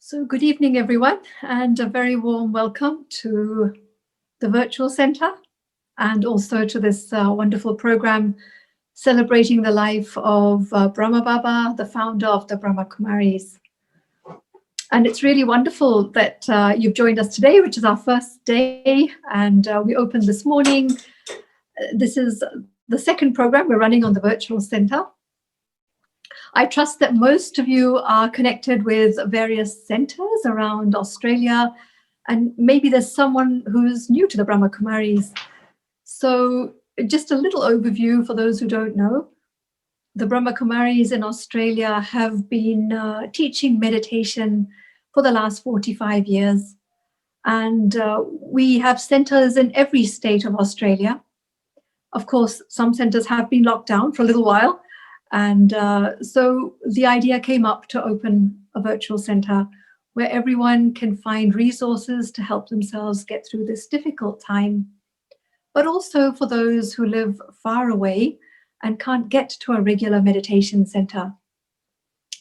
So good evening, everyone, and a very warm welcome to the Virtual Center and also to this wonderful program celebrating the life of Brahma Baba, the founder of the Brahma Kumaris. And it's really wonderful that you've joined us today, which is our first day, and we opened this morning. This is the second program we're running on the Virtual Center. I trust that most of you are connected with various centers around Australia, and maybe there's someone who's new to the Brahma Kumaris. So just a little overview for those who don't know. The Brahma Kumaris in Australia have been teaching meditation for the last 45 years. And we have centers in every state of Australia. Of course, some centers have been locked down for a little while. And so the idea came up to open a virtual center where everyone can find resources to help themselves get through this difficult time, but also for those who live far away and can't get to a regular meditation center.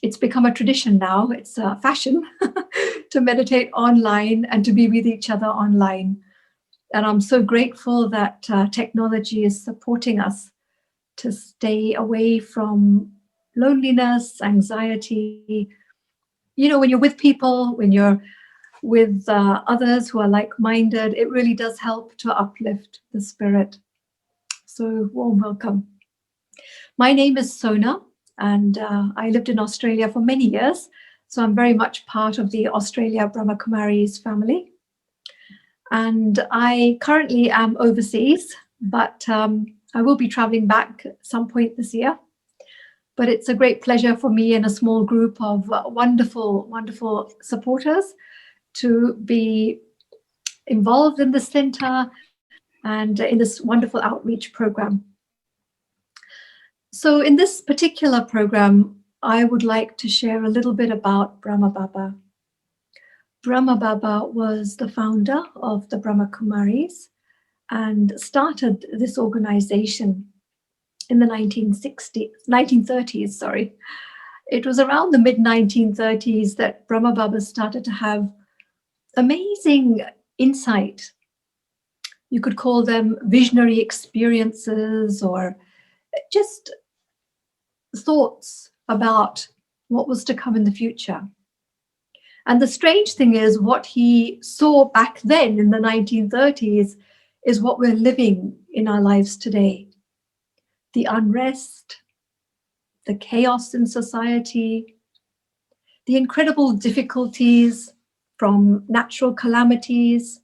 It's become a tradition now, it's a fashion to meditate online and to be with each other online. And I'm so grateful that technology is supporting us to stay away from loneliness, anxiety. You know, when you're with people, when you're with others who are like-minded, it really does help to uplift the spirit. So warm welcome. My name is Sona, and I lived in Australia for many years. So I'm very much part of the Australia Brahma Kumaris family. And I currently am overseas, but I will be traveling back at some point this year. But it's a great pleasure for me and a small group of wonderful, wonderful supporters to be involved in the center and in this wonderful outreach program. So in this particular program, I would like to share a little bit about Brahma Baba. Brahma Baba was the founder of the Brahma Kumaris and started this organization in the 1930s. It was around the mid-1930s that Brahma Baba started to have amazing insight. You could call them visionary experiences or just thoughts about what was to come in the future. And the strange thing is, what he saw back then in the 1930s is what we're living in our lives today. The unrest, the chaos in society, the incredible difficulties from natural calamities,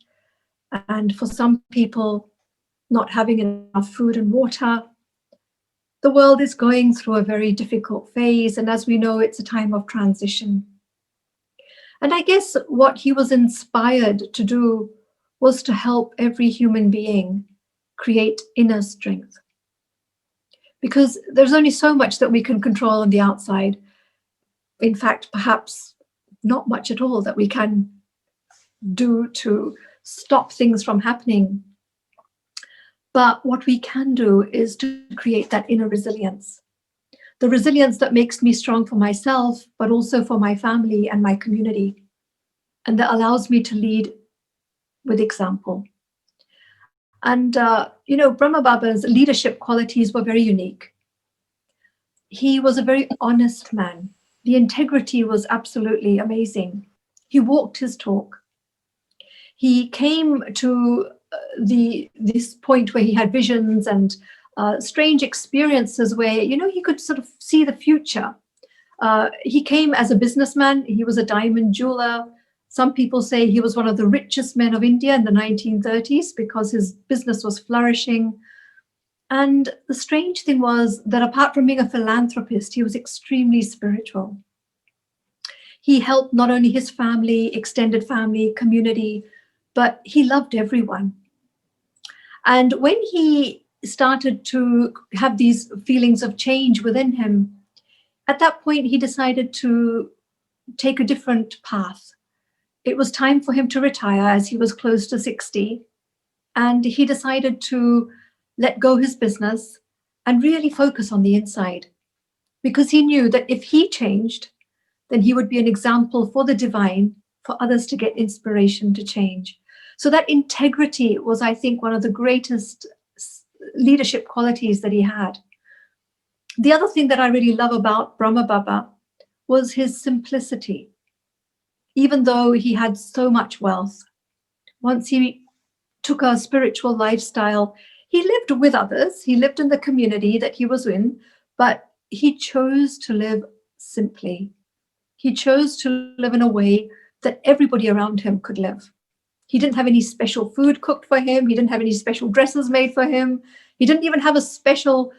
and for some people, not having enough food and water. The world is going through a very difficult phase, and as we know, it's a time of transition. And I guess what he was inspired to do was to help every human being create inner strength. Because there's only so much that we can control on the outside. In fact, perhaps not much at all that we can do to stop things from happening. But what we can do is to create that inner resilience. The resilience that makes me strong for myself, but also for my family and my community, and that allows me to lead with example. And, you know, Brahma Baba's leadership qualities were very unique. He was a very honest man. The integrity was absolutely amazing. He walked his talk. He came to this point where he had visions and strange experiences where, you know, he could sort of see the future. He came as a businessman. He was a diamond jeweler. Some people say he was one of the richest men of India in the 1930s because his business was flourishing. And the strange thing was that apart from being a philanthropist, he was extremely spiritual. He helped not only his family, extended family, community, but he loved everyone. And when he started to have these feelings of change within him, at that point, he decided to take a different path. It was time for him to retire as he was close to 60. And he decided to let go his business and really focus on the inside, because he knew that if he changed, then he would be an example for the divine, for others to get inspiration to change. So that integrity was, I think, one of the greatest leadership qualities that he had. The other thing that I really love about Brahma Baba was his simplicity. Even though he had so much wealth, once he took a spiritual lifestyle, he lived with others, he lived in the community that he was in, but he chose to live simply. He chose to live in a way that everybody around him could live. He didn't have any special food cooked for him. He didn't have any special dresses made for him. He didn't even have a special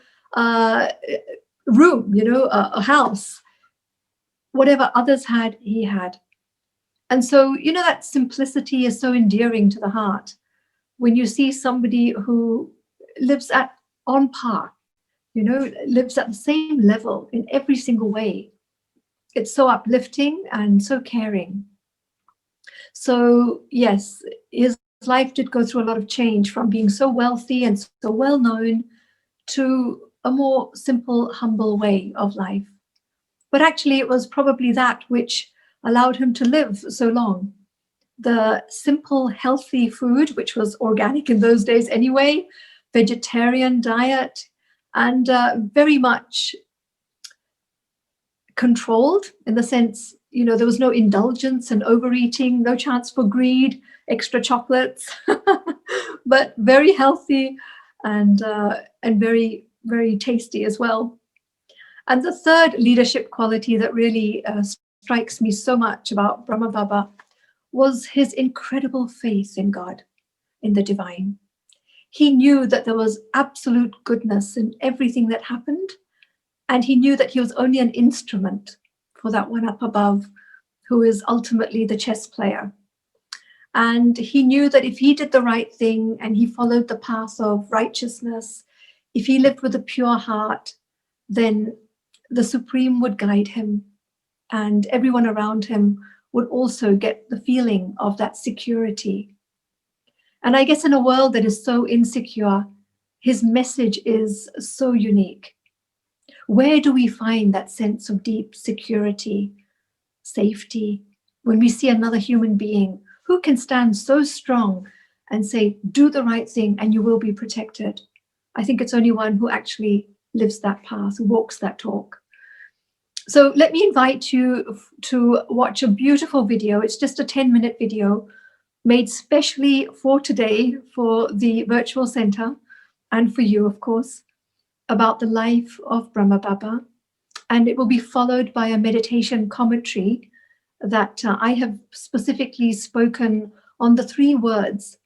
room, a house. Whatever others had, he had. And so, that simplicity is so endearing to the heart. When you see somebody who lives on par, lives at the same level in every single way, it's so uplifting and so caring. So yes, his life did go through a lot of change, from being so wealthy and so well known to a more simple, humble way of life. But actually, it was probably that which allowed him to live so long. The simple, healthy food, which was organic in those days anyway, vegetarian diet, and very much controlled, in the sense, there was no indulgence and overeating, no chance for greed, extra chocolates, but very healthy and very, very tasty as well. And the third leadership quality that really strikes me so much about Brahma Baba was his incredible faith in God, in the divine. He knew that there was absolute goodness in everything that happened, and he knew that he was only an instrument for that one up above, who is ultimately the chess player. And he knew that if he did the right thing and he followed the path of righteousness, if he lived with a pure heart, then the Supreme would guide him, and everyone around him would also get the feeling of that security. And I guess in a world that is so insecure, his message is so unique. Where do we find that sense of deep security, safety, when we see another human being who can stand so strong and say, do the right thing and you will be protected? I think it's only one who actually lives that path, who walks that talk. So let me invite you to watch a beautiful video. It's just a 10-minute video made specially for today, for the virtual center, and for you, of course, about the life of Brahma Baba. And it will be followed by a meditation commentary that I have specifically spoken on the 3 words,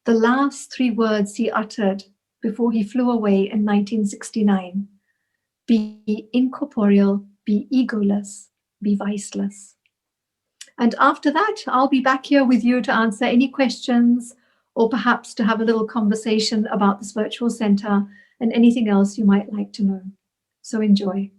the last 3 words he uttered before he flew away in 1969. Be incorporeal, be egoless, be viceless. And after that, I'll be back here with you to answer any questions, or perhaps to have a little conversation about this virtual center and anything else you might like to know. So enjoy.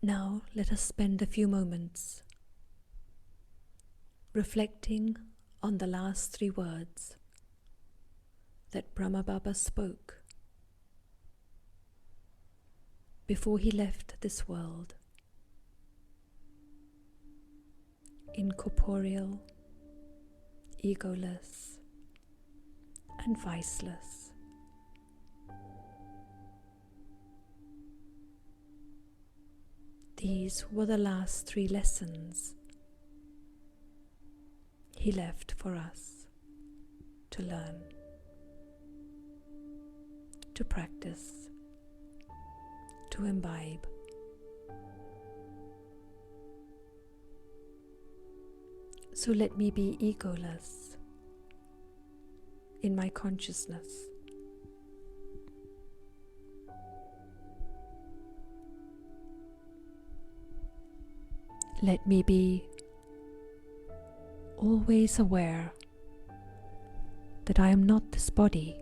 Now let us spend a few moments reflecting on the last 3 words that Brahma Baba spoke before he left this world: incorporeal, egoless, and viceless. These were the last 3 lessons he left for us to learn, to practice, to imbibe. So let me be egoless in my consciousness. Let me be always aware that I am not this body,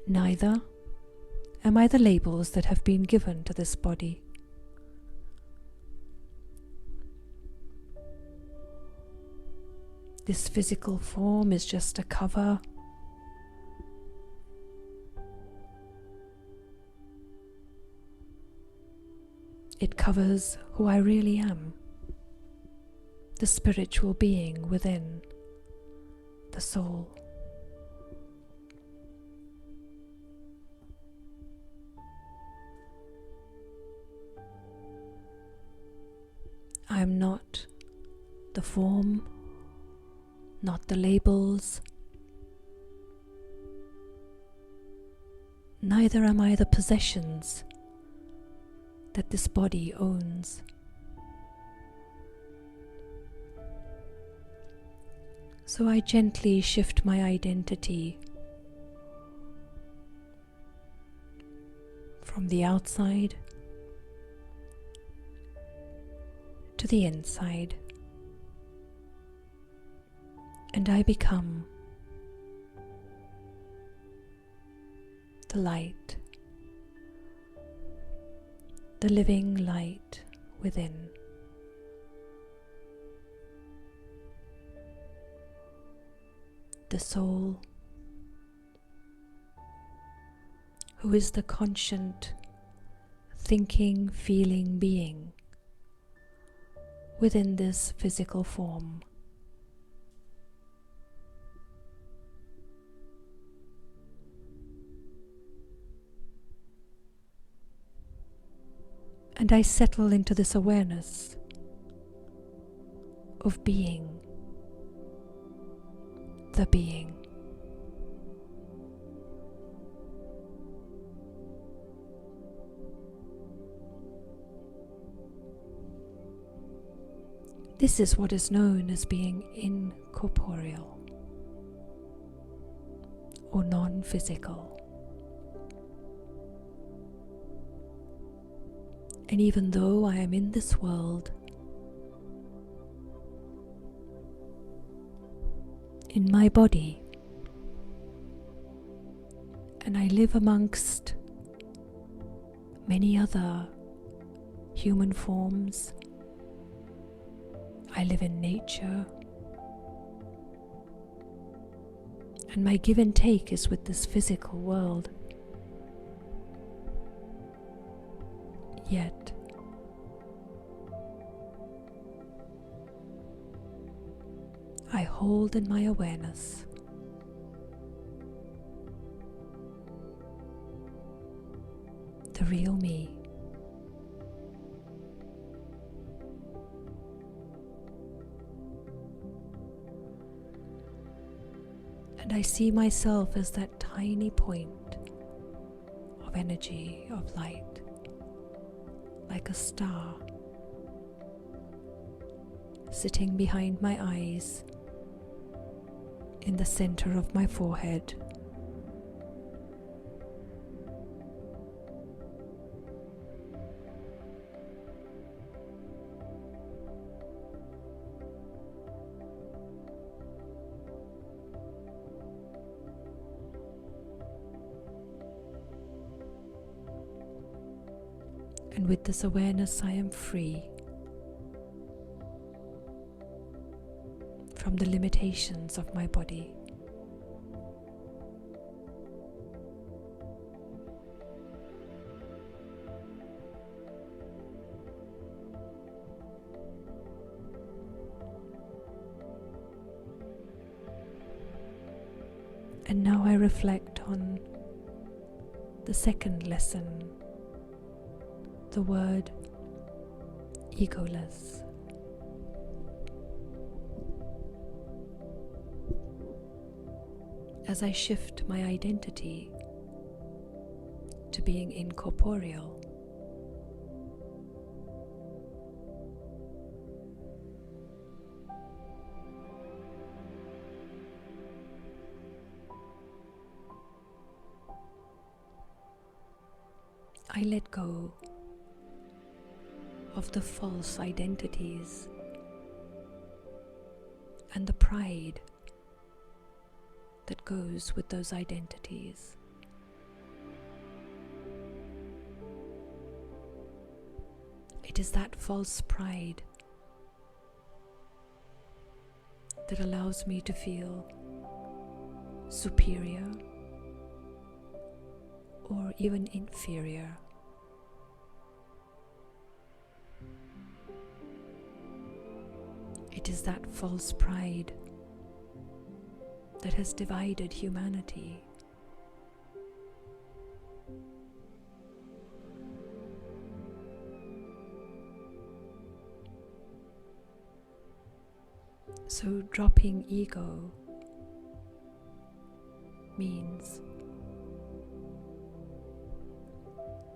neither am I the labels that have been given to this body. This physical form is just a cover. It covers who I really am, the spiritual being within, the soul. I am not the form, not the labels. Neither am I the possessions that this body owns. So I gently shift my identity from the outside to the inside, and I become the light, the living light within. The soul, who is the conscient, thinking, feeling being within this physical form. And I settle into this awareness of being, the being. This is what is known as being incorporeal or non-physical. And even though I am in this world, in my body, and I live amongst many other human forms, I live in nature, and my give and take is with this physical world. Yet, I hold in my awareness the real me. And I see myself as that tiny point of energy, of light, like a star, sitting behind my eyes, in the center of my forehead. And with this awareness, I am free from the limitations of my body. And now I reflect on the second lesson, the word egoless. As I shift my identity to being incorporeal, I let go of the false identities and the pride that goes with those identities. It is that false pride that allows me to feel superior or even inferior. It is that false pride that has divided humanity. So dropping ego means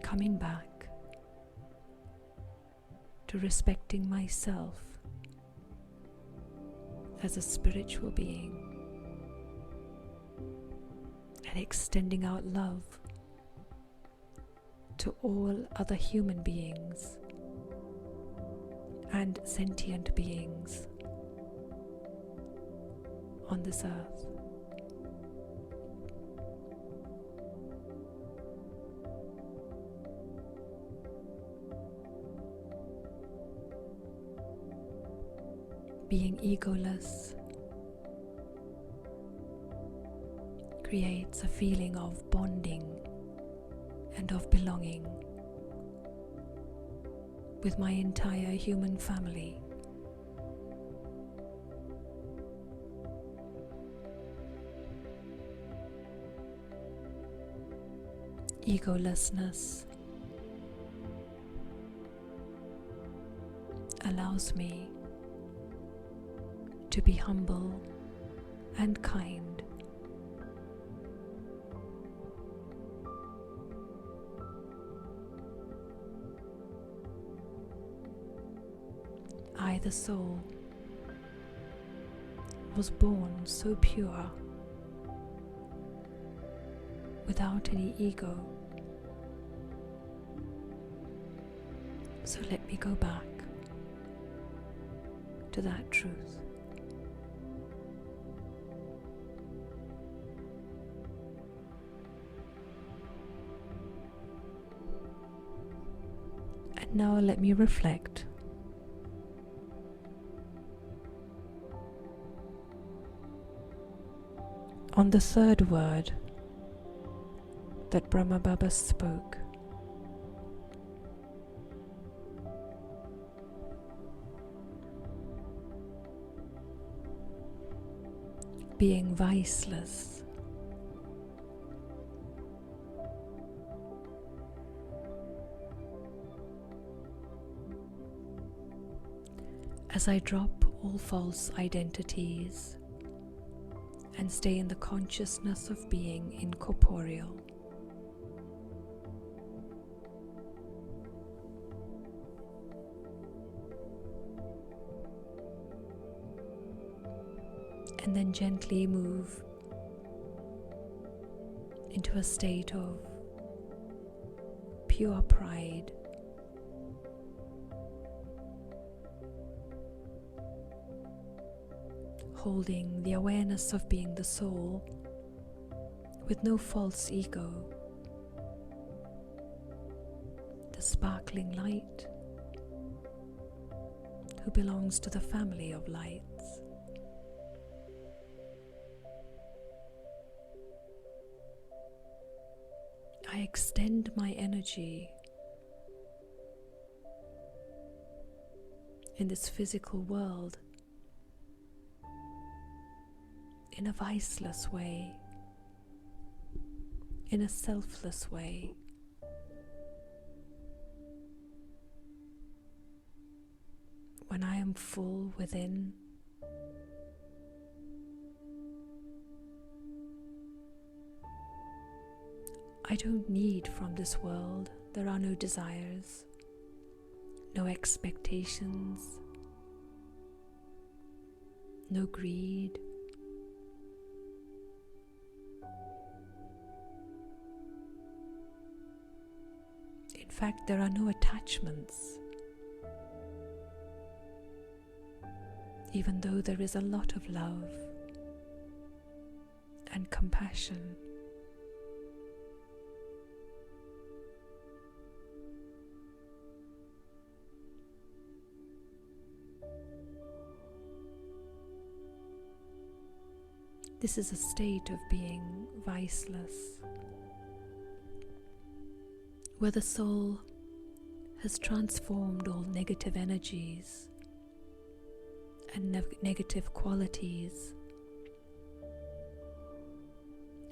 coming back to respecting myself as a spiritual being and extending out love to all other human beings and sentient beings on this earth. Being egoless creates a feeling of bonding and of belonging with my entire human family. Egolessness allows me to be humble and kind. I, the soul, was born so pure, without any ego. So let me go back to that truth. And now let me reflect on the third word that Brahma Baba spoke. Being viceless. As I drop all false identities and stay in the consciousness of being incorporeal, and then gently move into a state of pure pride, holding the awareness of being the soul with no false ego, the sparkling light, who belongs to the family of lights. I extend my energy in this physical world in a viceless way, in a selfless way. When I am full within, I don't need from this world. There are no desires, no expectations, no greed. In fact, there are no attachments, even though there is a lot of love and compassion. This is a state of being viceless, where the soul has transformed all negative energies and negative qualities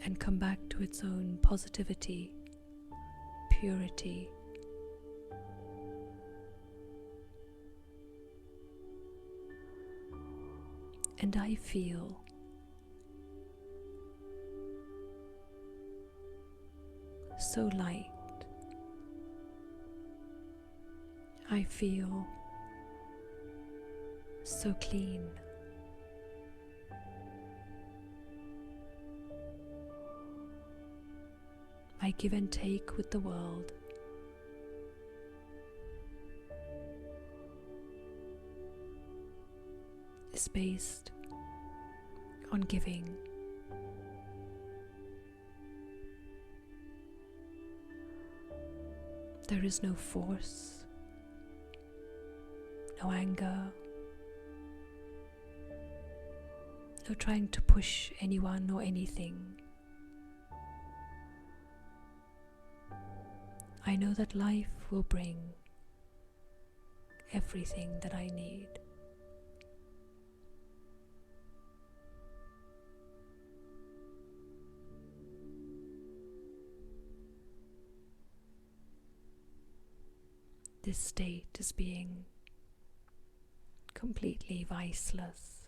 and come back to its own positivity, purity. And I feel so light. I feel so clean. My give and take with the world is based on giving. There is no force, no anger, no trying to push anyone or anything. I know that life will bring everything that I need. This state is being completely viceless.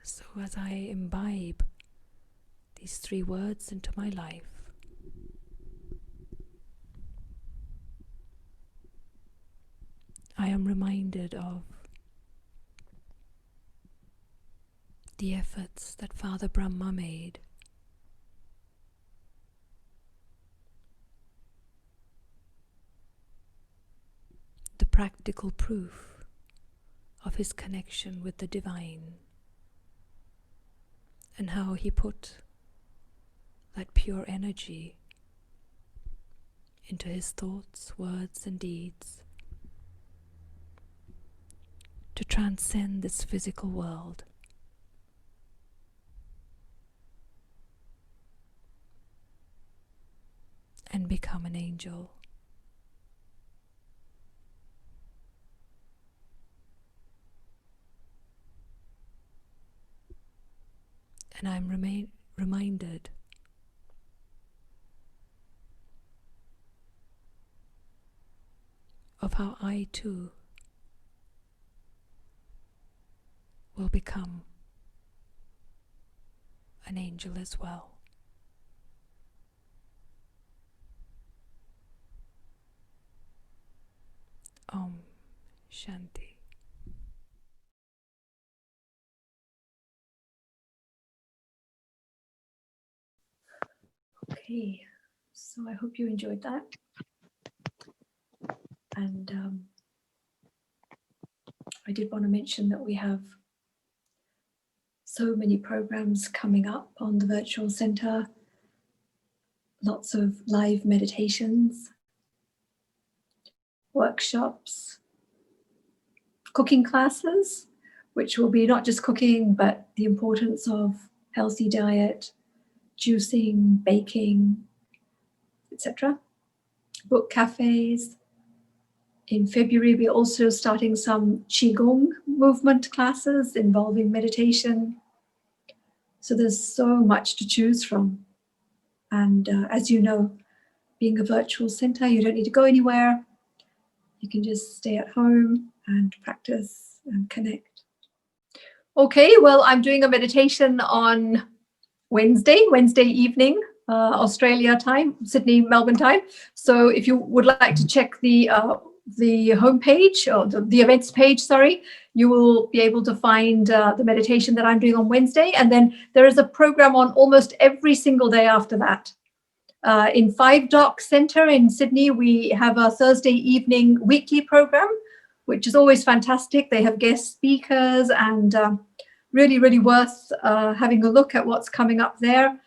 So as I imbibe these three words into my life, I am reminded of the efforts that Father Brahma made the practical proof of his connection with the divine, and how he put that pure energy into his thoughts, words, and deeds to transcend this physical world and become an angel. And I'm reminded of how I too will become an angel as well. Om Shanti. Okay, so I hope you enjoyed that. And I did want to mention that we have So many programs coming up on the virtual center, lots of live meditations, workshops, cooking classes, which will be not just cooking, but the importance of healthy diet, juicing, baking, etc. Book cafes. In February, we're also starting some Qigong movement classes involving meditation. So there's so much to choose from. And as you know, being a virtual center, you don't need to go anywhere. You can just stay at home and practice and connect. Okay, well, I'm doing a meditation on Wednesday evening, Australia time, Sydney, Melbourne time. So if you would like to check the homepage or the events page, sorry, you will be able to find the meditation that I'm doing on Wednesday. And then there is a program on almost every single day after that. In 5 Dock Centre in Sydney, we have a Thursday evening weekly program, which is always fantastic. They have guest speakers and really, really worth having a look at what's coming up there.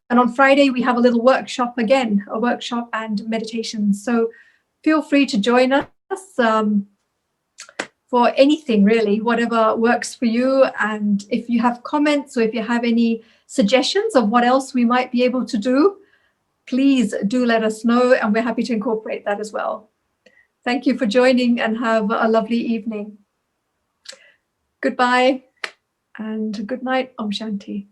And on Friday, we have a little workshop again, a workshop and meditation. So feel free to join us for anything, really, whatever works for you. And if you have comments or if you have any suggestions of what else we might be able to do, please do let us know, and we're happy to incorporate that as well. Thank you for joining and have a lovely evening. Goodbye and good night. Om Shanti.